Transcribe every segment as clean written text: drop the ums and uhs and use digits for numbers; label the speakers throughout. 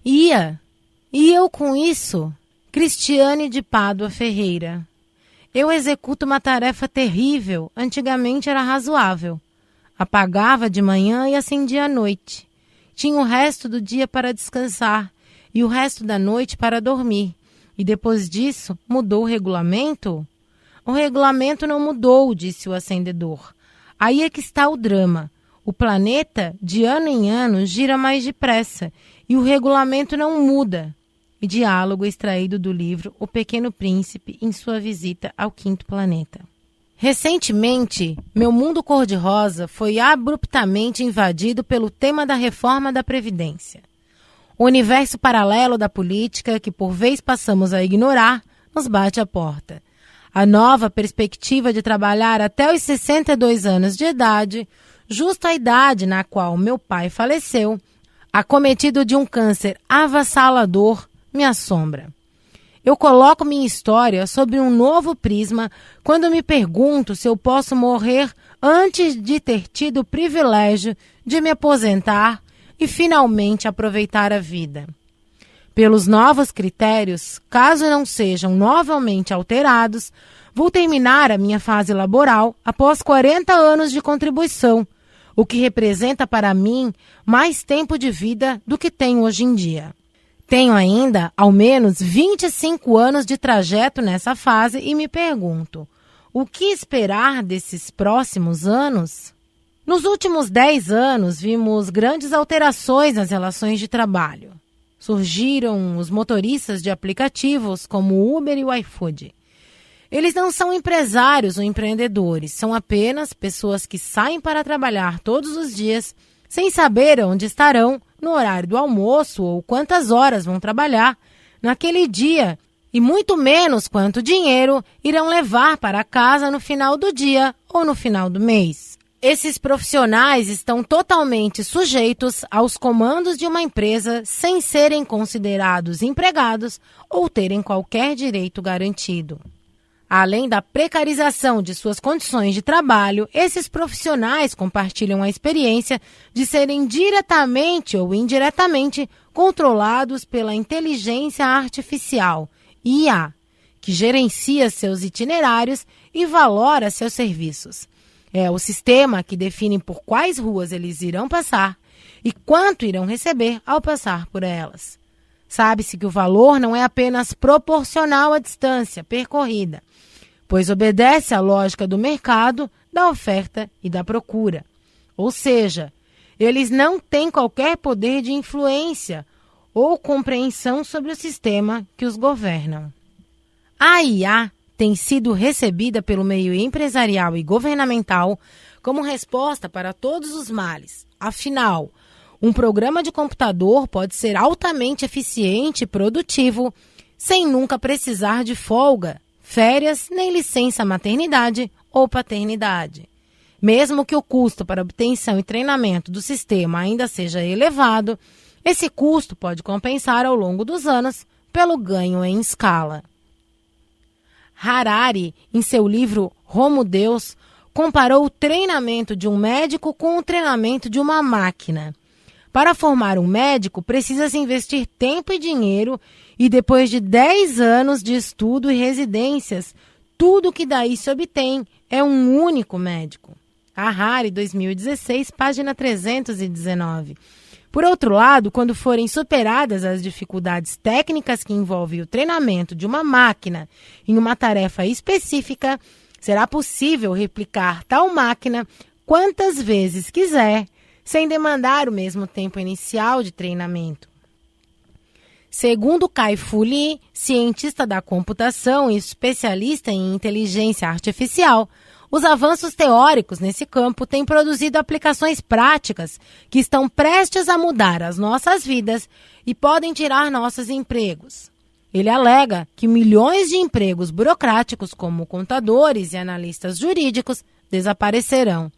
Speaker 1: Ia. E eu com isso? Cristiane de Pádua Ferreira. Eu executo uma tarefa terrível. Antigamente era razoável. Apagava de manhã e acendia à noite. Tinha o resto do dia para descansar e o resto da noite para dormir. E depois disso, mudou o regulamento? O regulamento não mudou, disse o acendedor. Aí é que está o drama. O planeta, de ano em ano, gira mais depressa e o regulamento não muda. E diálogo extraído do livro O Pequeno Príncipe em sua visita ao quinto planeta. Recentemente, meu mundo cor-de-rosa foi abruptamente invadido pelo tema da reforma da Previdência. O universo paralelo da política, que por vez passamos a ignorar, nos bate à porta. A nova perspectiva de trabalhar até os 62 anos de idade, justo a idade na qual meu pai faleceu, acometido de um câncer avassalador, me assombra. Eu coloco minha história sob um novo prisma quando me pergunto se eu posso morrer antes de ter tido o privilégio de me aposentar e finalmente aproveitar a vida. Pelos novos critérios, caso não sejam novamente alterados, vou terminar a minha fase laboral após 40 anos de contribuição, o que representa para mim mais tempo de vida do que tenho hoje em dia. Tenho ainda, ao menos, 25 anos de trajeto nessa fase e me pergunto, o que esperar desses próximos anos? Nos últimos 10 anos, vimos grandes alterações nas relações de trabalho. Surgiram os motoristas de aplicativos como o Uber e o iFood. Eles não são empresários ou empreendedores, são apenas pessoas que saem para trabalhar todos os dias sem saber onde estarão no horário do almoço ou quantas horas vão trabalhar naquele dia e muito menos quanto dinheiro irão levar para casa no final do dia ou no final do mês. Esses profissionais estão totalmente sujeitos aos comandos de uma empresa sem serem considerados empregados ou terem qualquer direito garantido. Além da precarização de suas condições de trabalho, esses profissionais compartilham a experiência de serem diretamente ou indiretamente controlados pela inteligência artificial, IA, que gerencia seus itinerários e valora seus serviços. É o sistema que define por quais ruas eles irão passar e quanto irão receber ao passar por elas. Sabe-se que o valor não é apenas proporcional à distância percorrida, pois obedece à lógica do mercado, da oferta e da procura. Ou seja, eles não têm qualquer poder de influência ou compreensão sobre o sistema que os governam. A IA tem sido recebida pelo meio empresarial e governamental como resposta para todos os males. Afinal, um programa de computador pode ser altamente eficiente e produtivo sem nunca precisar de folga, férias, nem licença maternidade ou paternidade. Mesmo que o custo para obtenção e treinamento do sistema ainda seja elevado, esse custo pode compensar ao longo dos anos pelo ganho em escala. Harari, em seu livro Homo Deus, comparou o treinamento de um médico com o treinamento de uma máquina. Para formar um médico, precisa-se investir tempo e dinheiro e depois de 10 anos de estudo e residências, tudo que daí se obtém é um único médico. Harari, 2016, página 319. Por outro lado, quando forem superadas as dificuldades técnicas que envolvem o treinamento de uma máquina em uma tarefa específica, será possível replicar tal máquina quantas vezes quiser, sem demandar o mesmo tempo inicial de treinamento. Segundo Kai-Fu Lee, cientista da computação e especialista em inteligência artificial, os avanços teóricos nesse campo têm produzido aplicações práticas que estão prestes a mudar as nossas vidas e podem tirar nossos empregos. Ele alega que milhões de empregos burocráticos, como contadores e analistas jurídicos, desaparecerão.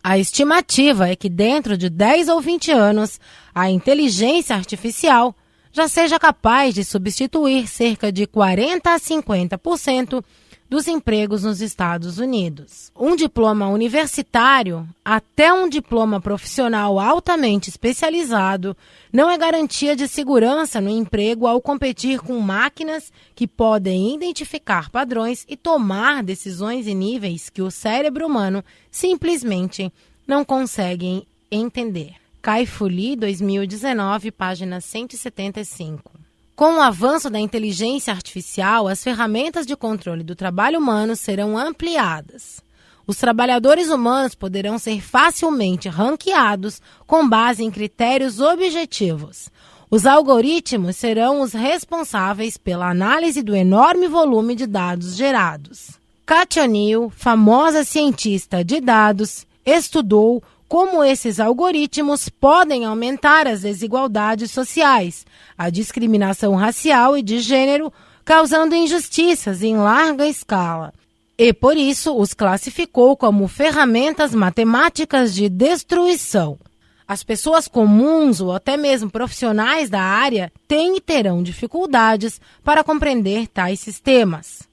Speaker 1: A estimativa é que dentro de 10 ou 20 anos, a inteligência artificial já seja capaz de substituir cerca de 40% a 50% dos empregos nos Estados Unidos. Um diploma universitário, até um diploma profissional altamente especializado, não é garantia de segurança no emprego ao competir com máquinas que podem identificar padrões e tomar decisões em níveis que o cérebro humano simplesmente não consegue entender. Kai-Fu Lee, 2019, página 175. Com o avanço da inteligência artificial, as ferramentas de controle do trabalho humano serão ampliadas. Os trabalhadores humanos poderão ser facilmente ranqueados com base em critérios objetivos. Os algoritmos serão os responsáveis pela análise do enorme volume de dados gerados. Cathy O'Neil, famosa cientista de dados, estudou como esses algoritmos podem aumentar as desigualdades sociais, a discriminação racial e de gênero, causando injustiças em larga escala. E, por isso, os classificou como ferramentas matemáticas de destruição. As pessoas comuns ou até mesmo profissionais da área têm e terão dificuldades para compreender tais sistemas.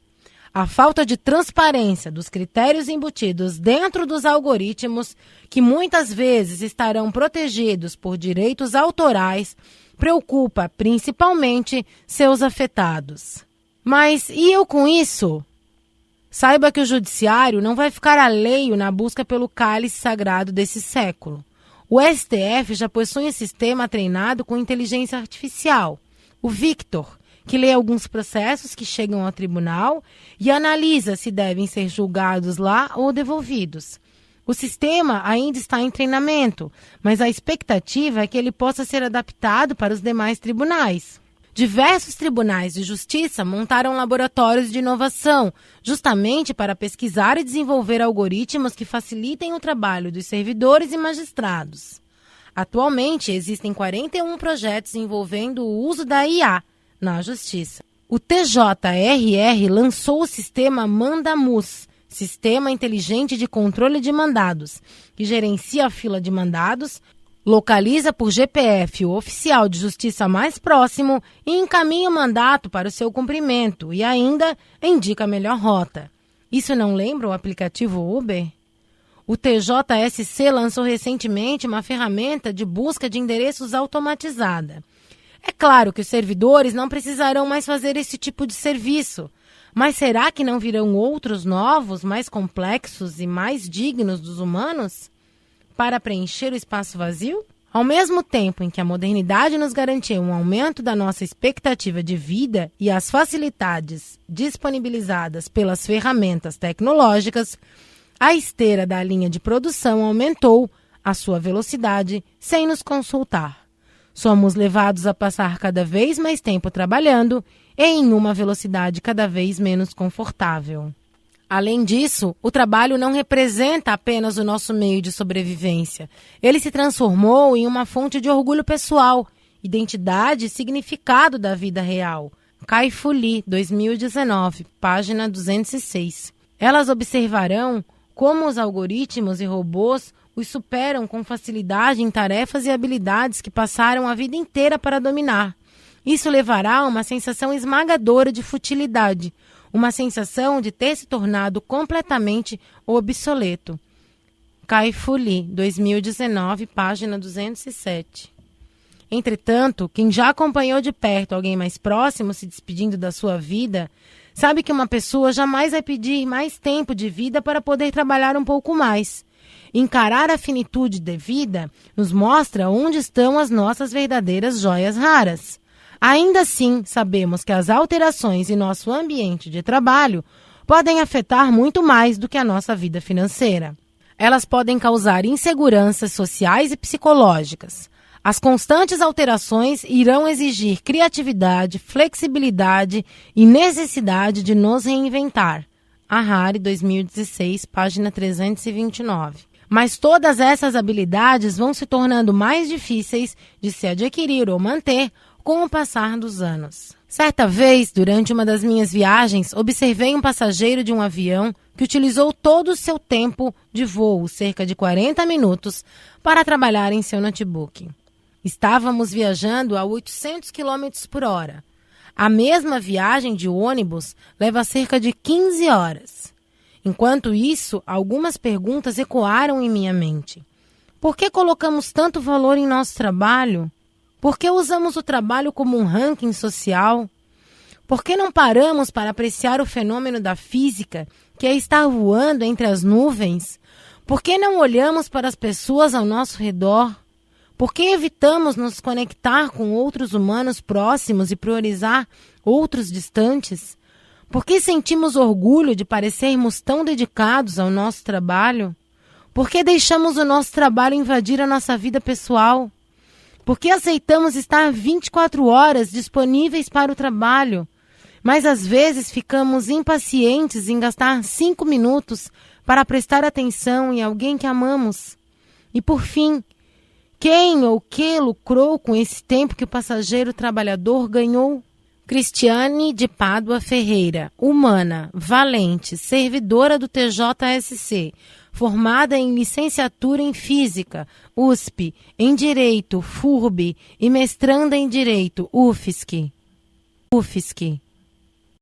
Speaker 1: A falta de transparência dos critérios embutidos dentro dos algoritmos, que muitas vezes estarão protegidos por direitos autorais, preocupa principalmente seus afetados. Mas e eu com isso? Saiba que o judiciário não vai ficar alheio na busca pelo cálice sagrado desse século. O STF já possui um sistema treinado com inteligência artificial, o Victor, que lê alguns processos que chegam ao tribunal e analisa se devem ser julgados lá ou devolvidos. O sistema ainda está em treinamento, mas a expectativa é que ele possa ser adaptado para os demais tribunais. Diversos tribunais de justiça montaram laboratórios de inovação, justamente para pesquisar e desenvolver algoritmos que facilitem o trabalho dos servidores e magistrados. Atualmente, existem 41 projetos envolvendo o uso da IA na Justiça. O TJRR lançou o sistema Mandamus, Sistema Inteligente de Controle de Mandados, que gerencia a fila de mandados, localiza por GPF o oficial de justiça mais próximo e encaminha o mandato para o seu cumprimento e ainda indica a melhor rota. Isso não lembra o aplicativo Uber? O TJSC lançou recentemente uma ferramenta de busca de endereços automatizada. É claro que os servidores não precisarão mais fazer esse tipo de serviço, mas será que não virão outros novos, mais complexos e mais dignos dos humanos para preencher o espaço vazio? Ao mesmo tempo em que a modernidade nos garantiu um aumento da nossa expectativa de vida e as facilidades disponibilizadas pelas ferramentas tecnológicas, a esteira da linha de produção aumentou a sua velocidade sem nos consultar. Somos levados a passar cada vez mais tempo trabalhando e em uma velocidade cada vez menos confortável. Além disso, o trabalho não representa apenas o nosso meio de sobrevivência. Ele se transformou em uma fonte de orgulho pessoal, identidade e significado da vida real. Kai-Fu Lee, 2019, página 206. Elas observarão como os algoritmos e robôs os superam com facilidade em tarefas e habilidades que passaram a vida inteira para dominar. Isso levará a uma sensação esmagadora de futilidade, uma sensação de ter se tornado completamente obsoleto. Kai-Fu Lee, 2019, página 207. Entretanto, quem já acompanhou de perto alguém mais próximo se despedindo da sua vida, sabe que uma pessoa jamais vai pedir mais tempo de vida para poder trabalhar um pouco mais. Encarar a finitude de vida nos mostra onde estão as nossas verdadeiras joias raras. Ainda assim, sabemos que as alterações em nosso ambiente de trabalho podem afetar muito mais do que a nossa vida financeira. Elas podem causar inseguranças sociais e psicológicas. As constantes alterações irão exigir criatividade, flexibilidade e necessidade de nos reinventar. Harari, 2016, página 329. Mas todas essas habilidades vão se tornando mais difíceis de se adquirir ou manter com o passar dos anos. Certa vez, durante uma das minhas viagens, observei um passageiro de um avião que utilizou todo o seu tempo de voo, cerca de 40 minutos, para trabalhar em seu notebook. Estávamos viajando a 800 km por hora. A mesma viagem de ônibus leva cerca de 15 horas. Enquanto isso, algumas perguntas ecoaram em minha mente. Por que colocamos tanto valor em nosso trabalho? Por que usamos o trabalho como um ranking social? Por que não paramos para apreciar o fenômeno da física, que é estar voando entre as nuvens? Por que não olhamos para as pessoas ao nosso redor? Por que evitamos nos conectar com outros humanos próximos e priorizar outros distantes? Por que sentimos orgulho de parecermos tão dedicados ao nosso trabalho? Por que deixamos o nosso trabalho invadir a nossa vida pessoal? Por que aceitamos estar 24 horas disponíveis para o trabalho, mas às vezes ficamos impacientes em gastar 5 minutos para prestar atenção em alguém que amamos? E por fim, quem ou que lucrou com esse tempo que o passageiro trabalhador ganhou? Cristiane de Pádua Ferreira, humana, valente, servidora do TJSC, formada em licenciatura em Física, USP, em Direito, FURB e mestranda em Direito, UFSC.